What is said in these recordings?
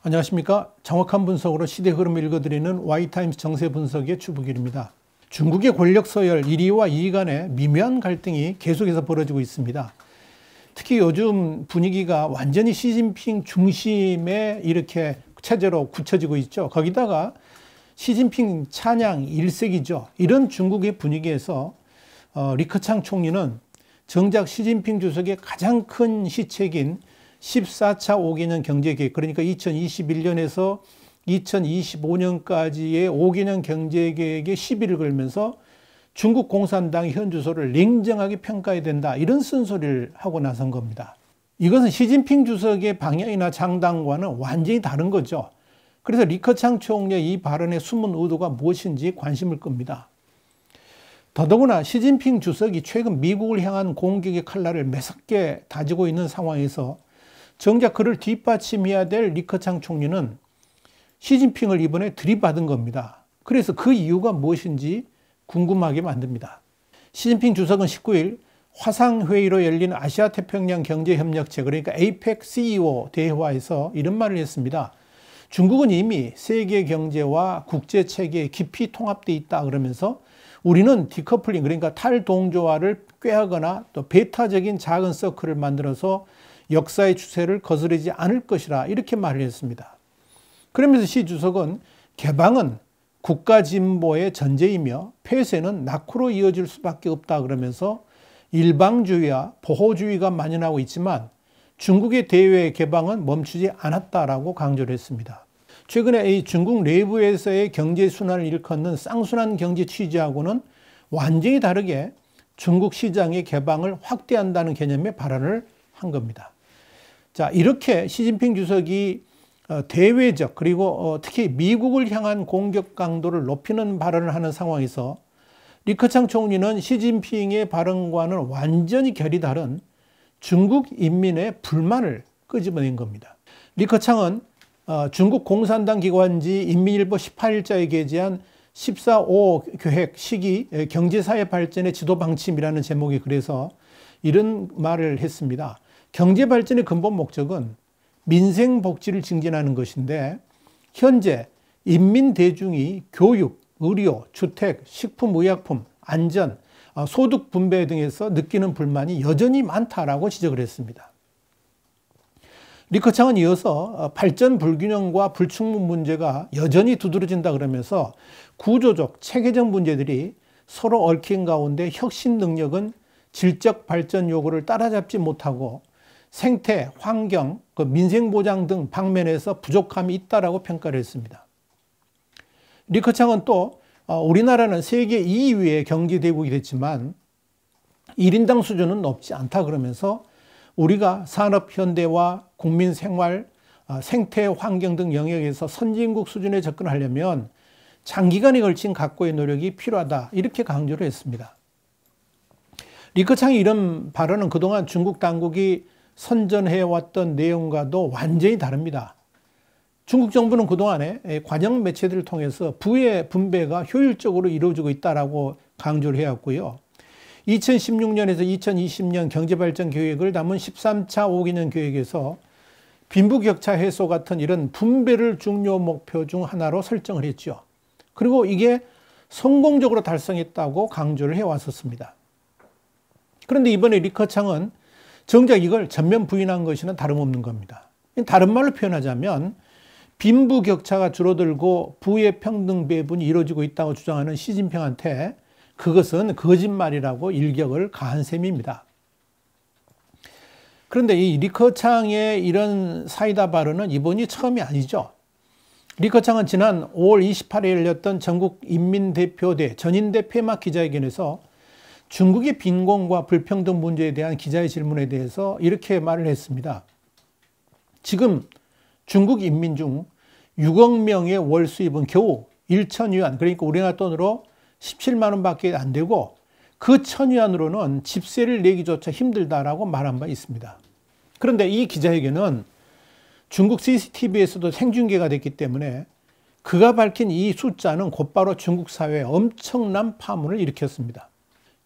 안녕하십니까. 정확한 분석으로 시대 흐름을 읽어드리는 Y타임스 정세 분석의 주부길입니다. 중국의 권력 서열 1위와 2위 간의 미묘한 갈등이 계속해서 벌어지고 있습니다. 특히 요즘 분위기가 완전히 시진핑 중심에 이렇게 체제로 굳혀지고 있죠. 거기다가 시진핑 찬양 일색이죠. 이런 중국의 분위기에서 리커창 총리는 정작 시진핑 주석의 가장 큰 시책인 14차 5개년 경제계획, 그러니까 2021년에서 2025년까지의 5개년 경제계획에 시비를 걸면서 중국 공산당의 현 주소를 냉정하게 평가해야 된다, 이런 쓴소리를 하고 나선 겁니다. 이것은 시진핑 주석의 방향이나 장단과는 완전히 다른 거죠. 그래서 리커창 총리의 이 발언의 숨은 의도가 무엇인지 관심을 끕니다. 더더구나 시진핑 주석이 최근 미국을 향한 공격의 칼날을 매섭게 다지고 있는 상황에서 정작 그를 뒷받침해야 될 리커창 총리는 시진핑을 이번에 들이받은 겁니다. 그래서 그 이유가 무엇인지 궁금하게 만듭니다. 시진핑 주석은 19일 화상회의로 열린 아시아태평양 경제협력체, 그러니까 APEC CEO 대화에서 이런 말을 했습니다. 중국은 이미 세계 경제와 국제 체계에 깊이 통합되어 있다 그러면서 우리는 디커플링, 그러니까 탈동조화를 꾀하거나 또 배타적인 작은 서클을 만들어서 역사의 추세를 거스르지 않을 것이라, 이렇게 말을 했습니다. 그러면서 시 주석은 개방은 국가 진보의 전제이며 폐쇄는 낙후로 이어질 수밖에 없다 그러면서 일방주의와 보호주의가 만연하고 있지만 중국의 대외 개방은 멈추지 않았다라고 강조를 했습니다. 최근에 이 중국 내부에서의 경제 순환을 일컫는 쌍순환 경제 취지하고는 완전히 다르게 중국 시장의 개방을 확대한다는 개념의 발언을 한 겁니다. 자, 이렇게 시진핑 주석이 대외적 그리고 특히 미국을 향한 공격 강도를 높이는 발언을 하는 상황에서 리커창 총리는 시진핑의 발언과는 완전히 결이 다른 중국 인민의 불만을 끄집어낸 겁니다. 리커창은 중국 공산당 기관지 인민일보 18일자에 게재한 14.5 계획 시기 경제사회 발전의 지도 방침이라는 제목의 글에서 이런 말을 했습니다. 경제 발전의 근본 목적은 민생 복지를 증진하는 것인데 현재 인민 대중이 교육, 의료, 주택, 식품, 의약품, 안전, 소득 분배 등에서 느끼는 불만이 여전히 많다라고 지적을 했습니다. 리커창은 이어서 발전 불균형과 불충분 문제가 여전히 두드러진다 그러면서 구조적, 체계적 문제들이 서로 얽힌 가운데 혁신 능력은 질적 발전 요구를 따라잡지 못하고 생태, 환경, 민생보장 등 방면에서 부족함이 있다라고 평가를 했습니다. 리커창은 또 우리나라는 세계 2위의 경제대국이 됐지만 1인당 수준은 높지 않다 그러면서 우리가 산업 현대화, 국민 생활, 생태 환경 등 영역에서 선진국 수준에 접근하려면 장기간에 걸친 각고의 노력이 필요하다, 이렇게 강조를 했습니다. 리커창의 이런 발언은 그동안 중국 당국이 선전해왔던 내용과도 완전히 다릅니다. 중국 정부는 그동안에 관영 매체들을 통해서 부의 분배가 효율적으로 이루어지고 있다고 강조를 해왔고요. 2016년에서 2020년 경제발전 계획을 담은 13차 5개년 계획에서 빈부격차 해소 같은 이런 분배를 중요 목표 중 하나로 설정을 했죠. 그리고 이게 성공적으로 달성했다고 강조를 해왔었습니다. 그런데 이번에 리커창은 정작 이걸 전면 부인한 것이나 다름없는 겁니다. 다른 말로 표현하자면 빈부격차가 줄어들고 부의 평등 배분이 이루어지고 있다고 주장하는 시진핑한테 그것은 거짓말이라고 일격을 가한 셈입니다. 그런데 이 리커창의 이런 사이다 발언은 이번이 처음이 아니죠. 리커창은 지난 5월 28일에 열렸던 전국 인민대표대 전인대 폐막 기자회견에서 중국의 빈곤과 불평등 문제에 대한 기자의 질문에 대해서 이렇게 말을 했습니다. 지금 중국 인민 중 6억 명의 월 수입은 겨우 1,000위안, 그러니까 우리나라 돈으로 17만 원밖에 안 되고 그 1,000위안으로는 집세를 내기조차 힘들다라고 말한 바 있습니다. 그런데 이 기자회견은 중국 CCTV에서도 생중계가 됐기 때문에 그가 밝힌 이 숫자는 곧바로 중국 사회에 엄청난 파문을 일으켰습니다.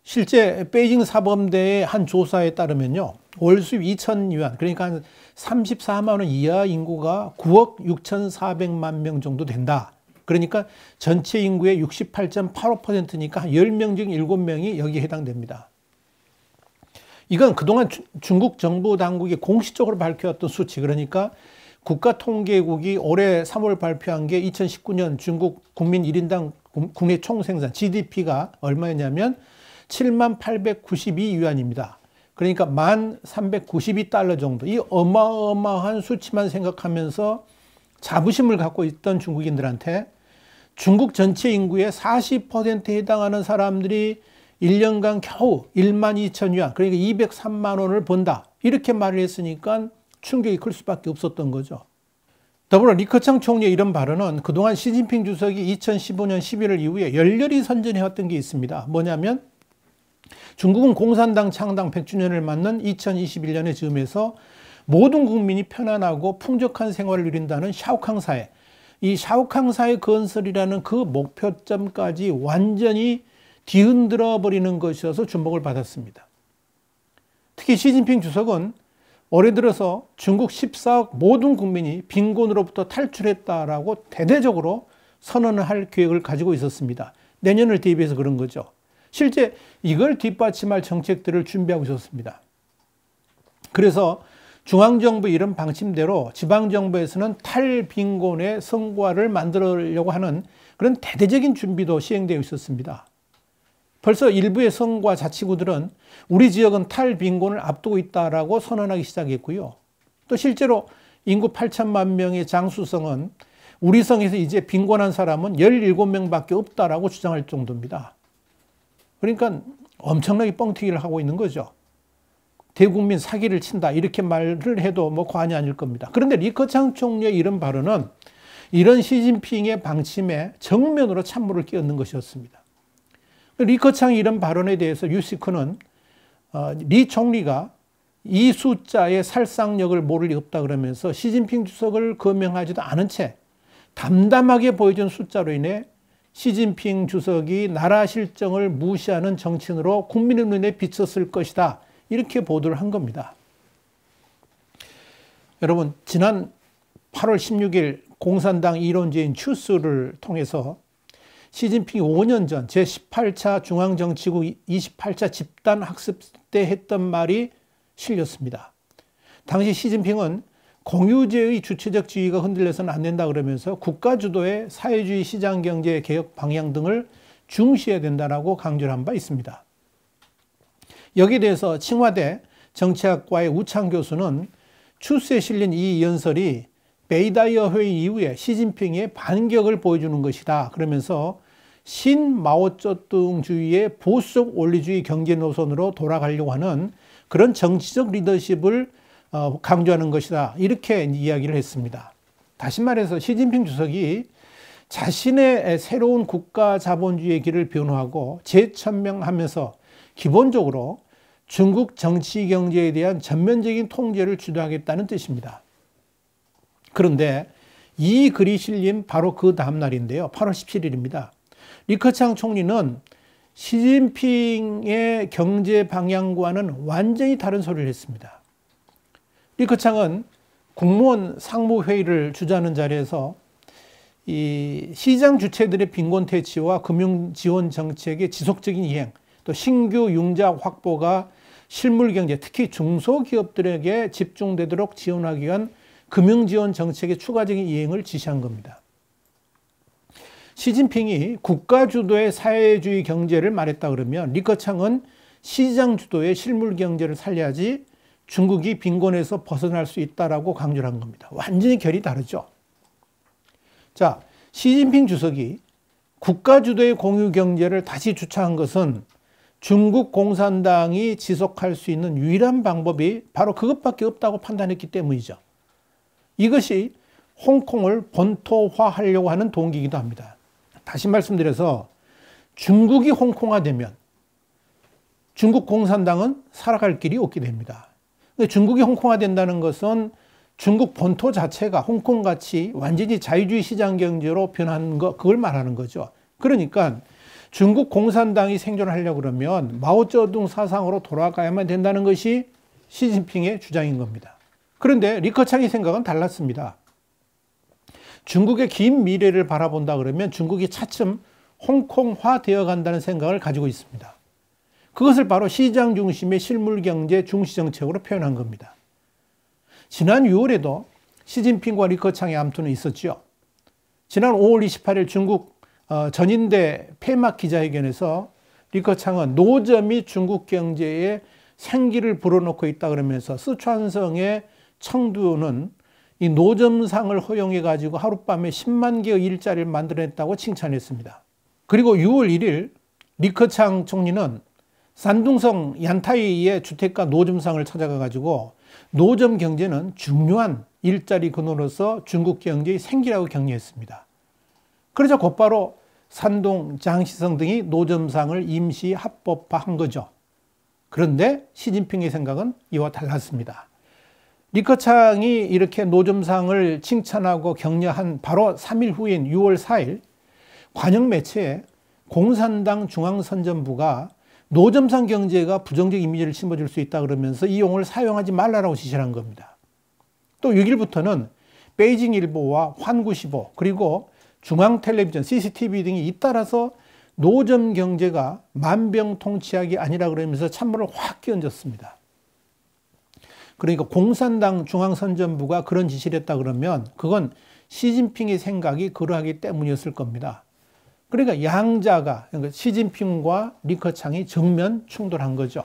실제 베이징 사범대의 한 조사에 따르면요, 월 수입 2,000위안, 그러니까 한 34만 원 이하 인구가 9억 6,400만 명 정도 된다. 그러니까 전체 인구의 68.85%니까 10명 중 7명이 여기에 해당됩니다. 이건 그동안 중국 정부 당국이 공식적으로 밝혀왔던 수치, 그러니까 국가통계국이 올해 3월 발표한 게 2019년 중국 국민 1인당 국내 총생산 GDP가 얼마였냐면 7892위안입니다. 그러니까 1392달러 정도. 이 어마어마한 수치만 생각하면서 자부심을 갖고 있던 중국인들한테 중국 전체 인구의 40%에 해당하는 사람들이 1년간 겨우 12,000위안, 그러니까 203만 원을 번다. 이렇게 말을 했으니까 충격이 클 수밖에 없었던 거죠. 더불어 리커창 총리의 이런 발언은 그동안 시진핑 주석이 2015년 11월 이후에 열렬히 선전해왔던 게 있습니다. 뭐냐면 중국은 공산당 창당 100주년을 맞는 2021년의 즈음에서 모든 국민이 편안하고 풍족한 생활을 누린다는 샤오캉 사회, 이 샤오캉 사회 건설이라는 그 목표점까지 완전히 뒤흔들어 버리는 것이어서 주목을 받았습니다. 특히 시진핑 주석은 올해 들어서 중국 14억 모든 국민이 빈곤으로부터 탈출했다라고 대대적으로 선언을 할 계획을 가지고 있었습니다. 내년을 대비해서 그런 거죠. 실제 이걸 뒷받침할 정책들을 준비하고 있었습니다. 그래서 중앙정부의 이런 방침대로 지방정부에서는 탈빈곤의 성과를 만들려고 하는 그런 대대적인 준비도 시행되어 있었습니다. 벌써 일부의 성과 자치구들은 우리 지역은 탈빈곤을 앞두고 있다라고 선언하기 시작했고요. 또 실제로 인구 8천만 명의 장수성은 우리 성에서 이제 빈곤한 사람은 17명밖에 없다라고 주장할 정도입니다. 그러니까 엄청나게 뻥튀기를 하고 있는 거죠. 대국민 사기를 친다 이렇게 말을 해도 뭐 과언이 아닐 겁니다. 그런데 리커창 총리의 이런 발언은 이런 시진핑의 방침에 정면으로 찬물을 끼얹는 것이었습니다. 리커창의 이런 발언에 대해서 유시크는 리 총리가 이 숫자의 살상력을 모를 리 없다 그러면서 시진핑 주석을 거명하지도 않은 채 담담하게 보여준 숫자로 인해 시진핑 주석이 나라 실정을 무시하는 정치인으로 국민의 눈에 비쳤을 것이다. 이렇게 보도를 한 겁니다. 여러분, 지난 8월 16일 공산당 이론지인 추스를 통해서 시진핑이 5년 전 제18차 중앙정치국 28차 집단학습 때 했던 말이 실렸습니다. 당시 시진핑은 공유제의 주체적 지위가 흔들려서는 안 된다 그러면서 국가 주도의 사회주의 시장경제 개혁 방향 등을 중시해야 된다라고 강조를 한 바 있습니다. 여기에 대해서 칭화대 정치학과의 우창 교수는 추스에 실린 이 연설이 베이다이어 회의 이후에 시진핑의 반격을 보여주는 것이다. 그러면서 신마오쩌둥주의의 보수적 원리주의 경제 노선으로 돌아가려고 하는 그런 정치적 리더십을 강조하는 것이다. 이렇게 이야기를 했습니다. 다시 말해서 시진핑 주석이 자신의 새로운 국가 자본주의의 길을 변호하고 재천명하면서 기본적으로 중국 정치 경제에 대한 전면적인 통제를 주도하겠다는 뜻입니다. 그런데 이 글이 실린 바로 그 다음 날인데요. 8월 17일입니다. 리커창 총리는 시진핑의 경제 방향과는 완전히 다른 소리를 했습니다. 리커창은 국무원 상무회의를 주재하는 자리에서 이 시장 주체들의 빈곤 퇴치와 금융 지원 정책의 지속적인 이행, 또 신규 융자 확보가 실물 경제, 특히 중소기업들에게 집중되도록 지원하기 위한 금융 지원 정책의 추가적인 이행을 지시한 겁니다. 시진핑이 국가 주도의 사회주의 경제를 말했다 그러면 리커창은 시장 주도의 실물 경제를 살려야지 중국이 빈곤에서 벗어날 수 있다라고 강조를 한 겁니다. 완전히 결이 다르죠. 자, 시진핑 주석이 국가 주도의 공유 경제를 다시 주창한 것은 중국 공산당이 지속할 수 있는 유일한 방법이 바로 그것밖에 없다고 판단했기 때문이죠. 이것이 홍콩을 본토화하려고 하는 동기이기도 합니다. 다시 말씀드려서 중국이 홍콩화되면 중국 공산당은 살아갈 길이 없게 됩니다. 중국이 홍콩화된다는 것은 중국 본토 자체가 홍콩같이 완전히 자유주의 시장 경제로 변하는 것, 그걸 말하는 거죠. 그러니까 중국 공산당이 생존하려고 그러면 마오쩌둥 사상으로 돌아가야만 된다는 것이 시진핑의 주장인 겁니다. 그런데 리커창의 생각은 달랐습니다. 중국의 긴 미래를 바라본다 그러면 중국이 차츰 홍콩화 되어 간다는 생각을 가지고 있습니다. 그것을 바로 시장 중심의 실물경제 중시정책으로 표현한 겁니다. 지난 6월에도 시진핑과 리커창의 암투는 있었죠. 지난 5월 28일 중국 전인대 폐막 기자회견에서 리커창은 노점이 중국 경제에 생기를 불어넣고 있다 그러면서 스촨성의 청두는 이 노점상을 허용해 가지고 하룻밤에 10만 개의 일자리를 만들어냈다고 칭찬했습니다. 그리고 6월 1일 리커창 총리는 산둥성 얀타이의 주택가 노점상을 찾아가 가지고 노점 경제는 중요한 일자리 근원으로서 중국 경제의 생기라고 격려했습니다. 그러자 곧바로 산둥, 장시성 등이 노점상을 임시 합법화한 거죠. 그런데 시진핑의 생각은 이와 달랐습니다. 리커창이 이렇게 노점상을 칭찬하고 격려한 바로 3일 후인 6월 4일 관영 매체에 공산당 중앙선전부가 노점상 경제가 부정적 이미지를 심어줄 수 있다 그러면서 이 용어를 사용하지 말라고 지시를 한 겁니다. 또 6일부터는 베이징 일보와 환구시보 그리고 중앙텔레비전, CCTV 등이 잇따라서 노점 경제가 만병통치약이 아니라 그러면서 찬물을 확 끼얹었습니다. 그러니까 공산당 중앙선전부가 그런 지시를 했다 그러면 그건 시진핑의 생각이 그러하기 때문이었을 겁니다. 그러니까 양자가 그러니까 시진핑과 리커창이 정면 충돌한 거죠.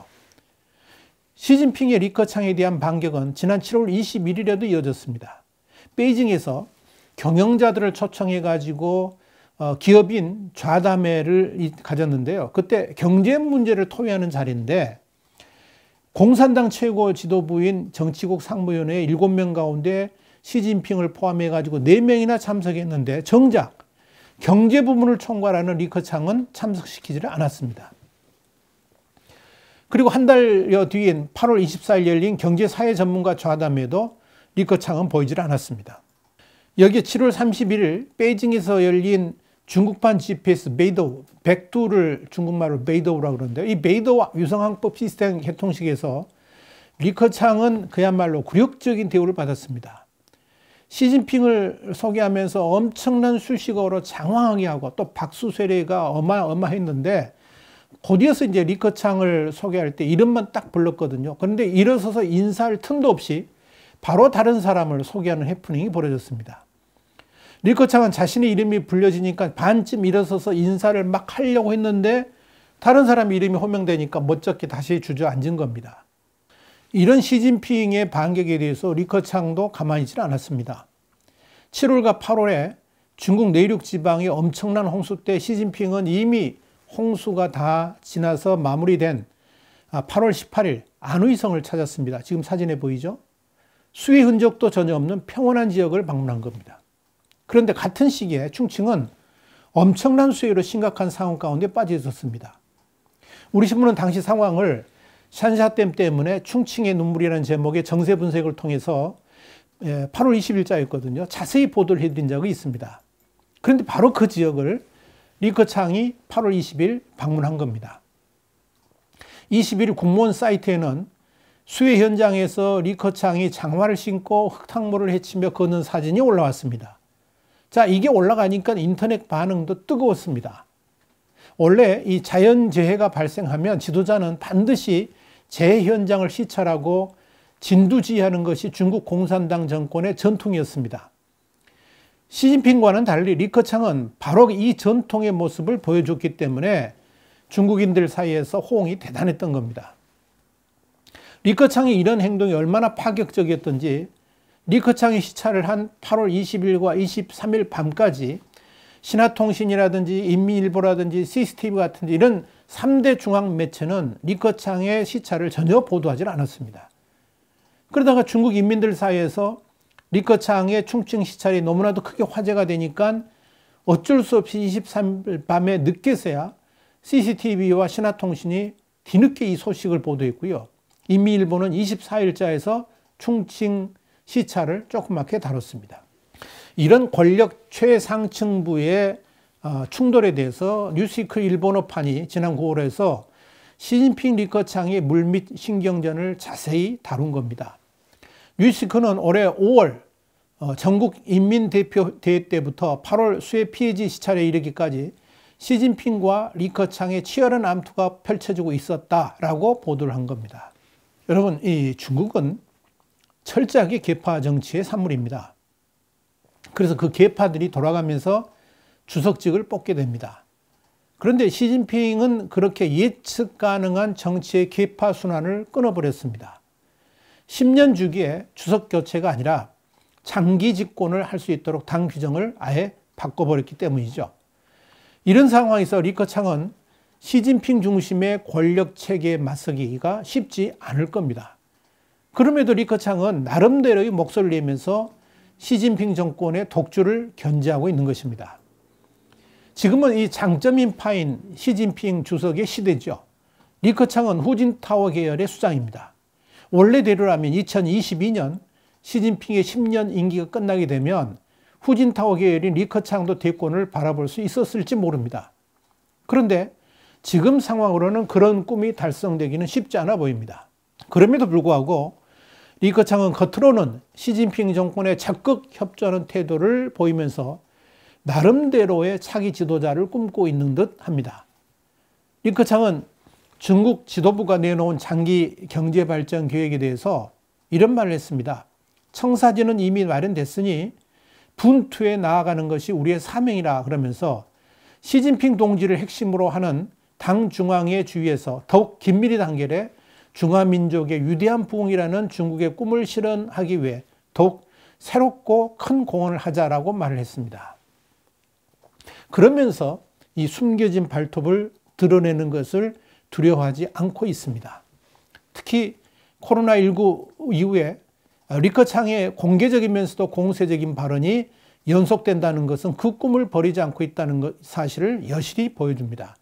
시진핑의 리커창에 대한 반격은 지난 7월 21일에도 이어졌습니다. 베이징에서 경영자들을 초청해 가지고 기업인 좌담회를 가졌는데요. 그때 경제 문제를 토의하는 자리인데 공산당 최고 지도부인 정치국 상무위원회 7명 가운데 시진핑을 포함해 가지고 4명이나 참석했는데 정작 경제 부문을 총괄하는 리커창은 참석시키지를 않았습니다. 그리고 한 달여 뒤인 8월 24일 열린 경제사회 전문가 좌담회도 리커창은 보이질 않았습니다. 여기에 7월 31일 베이징에서 열린 중국판 GPS 베이도우, 백두를 중국말로 베이도우라고 그러는데 이 베이도우 유성항법 시스템 개통식에서 리커창은 그야말로 굴욕적인 대우를 받았습니다. 시진핑을 소개하면서 엄청난 수식어로 장황하게 하고 또 박수 세례가 어마어마했는데 곧이어서 이제 리커창을 소개할 때 이름만 딱 불렀거든요. 그런데 일어서서 인사할 틈도 없이 바로 다른 사람을 소개하는 해프닝이 벌어졌습니다. 리커창은 자신의 이름이 불려지니까 반쯤 일어서서 인사를 막 하려고 했는데 다른 사람 이름이 호명되니까 멋쩍게 다시 주저앉은 겁니다. 이런 시진핑의 반격에 대해서 리커창도 가만히 있지 않았습니다. 7월과 8월에 중국 내륙 지방의 엄청난 홍수 때 시진핑은 이미 홍수가 다 지나서 마무리된 8월 18일 안후이성을 찾았습니다. 지금 사진에 보이죠? 수해 흔적도 전혀 없는 평온한 지역을 방문한 겁니다. 그런데 같은 시기에 충칭은 엄청난 수해로 심각한 상황 가운데 빠져 있었습니다. 우리 신문은 당시 상황을 샨샤댐 때문에 충칭의 눈물이라는 제목의 정세 분석을 통해서 8월 20일자였거든요. 자세히 보도를 해드린 적이 있습니다. 그런데 바로 그 지역을 리커창이 8월 20일 방문한 겁니다. 21일 공무원 사이트에는 수해 현장에서 리커창이 장화를 신고 흙탕물을 헤치며 걷는 사진이 올라왔습니다. 자, 이게 올라가니까 인터넷 반응도 뜨거웠습니다. 원래 이 자연재해가 발생하면 지도자는 반드시 재해 현장을 시찰하고 진두지휘하는 것이 중국 공산당 정권의 전통이었습니다. 시진핑과는 달리 리커창은 바로 이 전통의 모습을 보여줬기 때문에 중국인들 사이에서 호응이 대단했던 겁니다. 리커창의 이런 행동이 얼마나 파격적이었던지 리커창이 시찰을 한 8월 20일과 23일 밤까지 신화통신이라든지 인민일보라든지 CCTV 같은 이런 3대 중앙 매체는 리커창의 시찰을 전혀 보도하지 않았습니다. 그러다가 중국 인민들 사이에서 리커창의 충칭 시찰이 너무나도 크게 화제가 되니까 어쩔 수 없이 23일 밤에 늦게서야 CCTV와 신화통신이 뒤늦게 이 소식을 보도했고요. 인민일보는 24일자에서 충칭 시찰을 조그맣게 다뤘습니다. 이런 권력 최상층부의 충돌에 대해서 뉴스위크 일본어판이 지난 9월에서 시진핑 리커창의 물밑 신경전을 자세히 다룬 겁니다. 뉴시크는 올해 5월 전국 인민대표대회 때부터 8월 수해 피해지 시찰에 이르기까지 시진핑과 리커창의 치열한 암투가 펼쳐지고 있었다라고 보도를 한 겁니다. 여러분, 이 중국은 철저하게 계파 정치의 산물입니다. 그래서 그 계파들이 돌아가면서 주석직을 뽑게 됩니다. 그런데 시진핑은 그렇게 예측 가능한 정치의 계파 순환을 끊어버렸습니다. 10년 주기에 주석 교체가 아니라 장기 집권을 할 수 있도록 당 규정을 아예 바꿔버렸기 때문이죠. 이런 상황에서 리커창은 시진핑 중심의 권력 체계에 맞서기가 쉽지 않을 겁니다. 그럼에도 리커창은 나름대로의 목소리를 내면서 시진핑 정권의 독주를 견제하고 있는 것입니다. 지금은 이 장점인파인 시진핑 주석의 시대죠. 리커창은 후진타오 계열의 수장입니다. 원래대로라면 2022년 시진핑의 10년 임기가 끝나게 되면 후진타오 계열인 리커창도 대권을 바라볼 수 있었을지 모릅니다. 그런데 지금 상황으로는 그런 꿈이 달성되기는 쉽지 않아 보입니다. 그럼에도 불구하고 리커창은 겉으로는 시진핑 정권에 적극 협조하는 태도를 보이면서 나름대로의 차기 지도자를 꿈꾸고 있는 듯 합니다. 리커창은 중국 지도부가 내놓은 장기 경제발전 계획에 대해서 이런 말을 했습니다. 청사진은 이미 마련됐으니 분투에 나아가는 것이 우리의 사명이라 그러면서 시진핑 동지를 핵심으로 하는 당 중앙의 주위에서 더욱 긴밀히 단결해 중화민족의 위대한 부흥이라는 중국의 꿈을 실현하기 위해 더욱 새롭고 큰 공헌을 하자라고 말을 했습니다. 그러면서 이 숨겨진 발톱을 드러내는 것을 두려워하지 않고 있습니다. 특히 코로나19 이후에 리커창의 공개적이면서도 공세적인 발언이 연속된다는 것은 그 꿈을 버리지 않고 있다는 사실을 여실히 보여줍니다.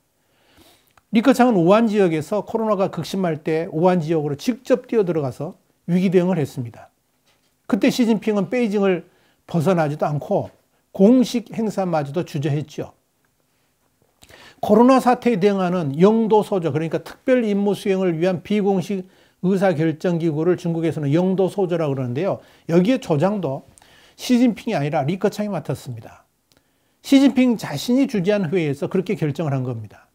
리커창은 우한 지역에서 코로나가 극심할 때 우한 지역으로 직접 뛰어들어가서 위기 대응을 했습니다. 그때 시진핑은 베이징을 벗어나지도 않고 공식 행사마저도 주저했죠. 코로나 사태에 대응하는 영도소조, 그러니까 특별 임무 수행을 위한 비공식 의사결정기구를 중국에서는 영도소조라고 그러는데요. 여기에 조장도 시진핑이 아니라 리커창이 맡았습니다. 시진핑 자신이 주재한 회의에서 그렇게 결정을 한 겁니다.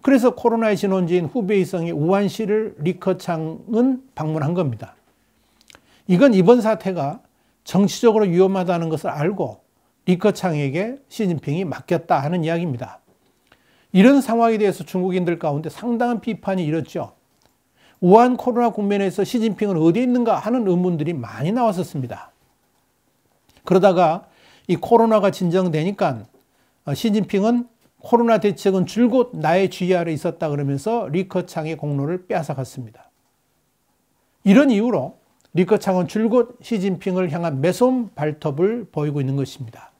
그래서 코로나의 진원지인 후베이성의 우한시를 리커창은 방문한 겁니다. 이건 이번 사태가 정치적으로 위험하다는 것을 알고 리커창에게 시진핑이 맡겼다 하는 이야기입니다. 이런 상황에 대해서 중국인들 가운데 상당한 비판이 일었죠. 우한 코로나 국면에서 시진핑은 어디에 있는가 하는 의문들이 많이 나왔었습니다. 그러다가 이 코로나가 진정되니까 시진핑은 코로나 대책은 줄곧 나의 주의 아래 있었다 그러면서 리커창의 공로를 빼앗아갔습니다. 이런 이유로 리커창은 줄곧 시진핑을 향한 매서운 발톱을 보이고 있는 것입니다.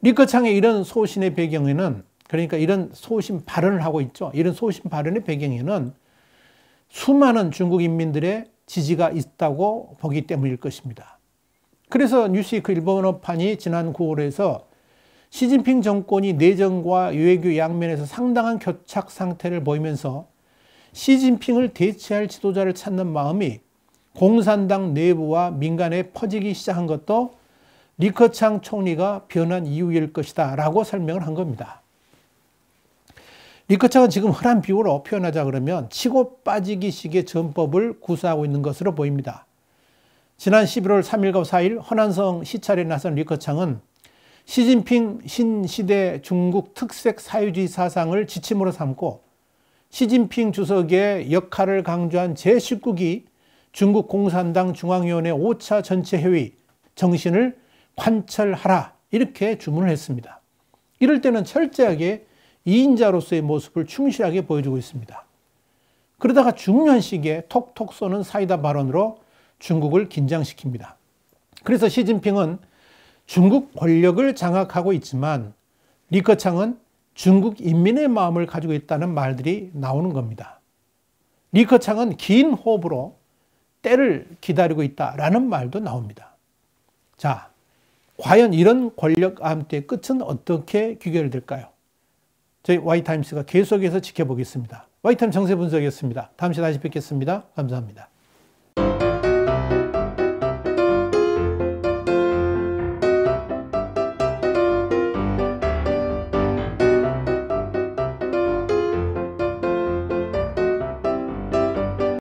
리커창의 이런 소신의 배경에는, 그러니까 이런 소신 발언을 하고 있죠. 이런 소신 발언의 배경에는 수많은 중국 인민들의 지지가 있다고 보기 때문일 것입니다. 그래서 뉴스위크 일본어판이 지난 9월에서 시진핑 정권이 내정과 외교 양면에서 상당한 교착 상태를 보이면서 시진핑을 대체할 지도자를 찾는 마음이 공산당 내부와 민간에 퍼지기 시작한 것도 리커창 총리가 변한 이유일 것이다 라고 설명을 한 겁니다. 리커창은 지금 흔한 비유로 표현하자 그러면 치고 빠지기식의 전법을 구사하고 있는 것으로 보입니다. 지난 11월 3일과 4일 허난성 시찰에 나선 리커창은 시진핑 신시대 중국 특색 사회주의 사상을 지침으로 삼고 시진핑 주석의 역할을 강조한 제19기 중국 공산당 중앙위원회 5차 전체 회의 정신을 관철하라 이렇게 주문을 했습니다. 이럴 때는 철저하게 2인자로서의 모습을 충실하게 보여주고 있습니다. 그러다가 중요한 시기에 톡톡 쏘는 사이다 발언으로 중국을 긴장시킵니다. 그래서 시진핑은 중국 권력을 장악하고 있지만 리커창은 중국 인민의 마음을 가지고 있다는 말들이 나오는 겁니다. 리커창은 긴 호흡으로 때를 기다리고 있다라는 말도 나옵니다. 자, 과연 이런 권력 암투의 끝은 어떻게 귀결될까요? 저희 Y타임스가 계속해서 지켜보겠습니다. YTN 정세 분석이었습니다. 다음 시간에 다시 뵙겠습니다. 감사합니다.